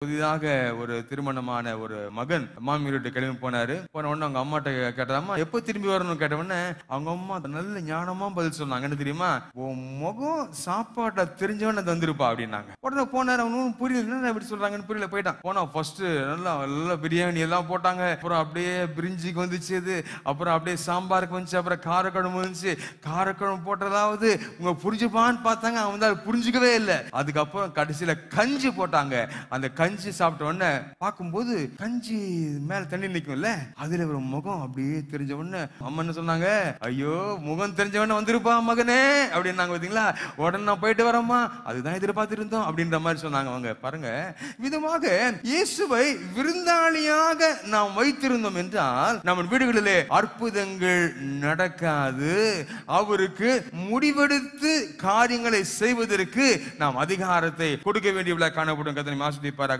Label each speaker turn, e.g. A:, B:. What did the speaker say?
A: புதிதாக ஒரு திருமணமான ஒரு மகன் மாமி வீட்டு கிளம்பி போனாரு. போன உடனே அவங்க அம்மாட்ட கேட்டதாமா, எப்போ திரும்பி வரணும்னு கேட்ட உடனே அவங்க அம்மா நல்ல ஞானமா பதில் சொன்னாங்க. என்ன தெரியுமா? உன் முகம் சாப்பாட்டை தெரிஞ்சவன தந்துருப்பா அப்படின்னாங்க. உடனே போனாரு. அவனும் புரியல, என்ன இப்படி சொல்றாங்கன்னு புரியல, போயிட்டான். போனா ஃபர்ஸ்ட் நல்லா பிரியாணி எல்லாம் போட்டாங்க. அப்புறம் அப்படியே பிரிஞ்சிக்கு வந்துச்சு அது. அப்புறம் அப்படியே சாம்பாருக்கு வந்துச்சு. அப்புறம் காரக்குழம்பு வந்துச்சு. காரக்குழம்பு போட்டதாவது உங்க புரிஞ்சுப்பான்னு பார்த்தாங்க. அவன் தான் புரிஞ்சுக்கவே இல்லை. அதுக்கப்புறம் கடைசியில கஞ்சி போட்டாங்க. அந்த கஞ்சி சாப்பிட்ட உடனே பார்க்கும்போது கஞ்சி மேல தண்ணி நிக்கும்ல, அதுல ஒரு முகம் அப்படியே தெரிஞ்ச உடனே அம்மா என்ன சொன்னாங்க, ஐயோ முகம் தெரிஞ்சவன வந்திருப்பா மகனே அப்படின்னாங்க. பாத்தீங்களா? உடனே நான் போயிட்டு வரேம்மா, அதுதான் எதிர்பார்த்து இருந்தோம் அப்படின்ற மாதிரி சொன்னாங்க. அவங்க பாருங்க, விதமாக இயேசுவை விருந்தாளியாக நாம் வைத்திருந்தோம் என்றால் நம்ம வீடுகளிலே அற்புதங்கள் நடக்காது. அவருக்கு முடிவெடுத்து காரியங்களை செய்வதற்கு நாம் அதிகாரத்தை கொடுக்க வேண்டியவர்களாக காணப்படும். கர்த்தர் ஆசீர்வதிப்பாராக.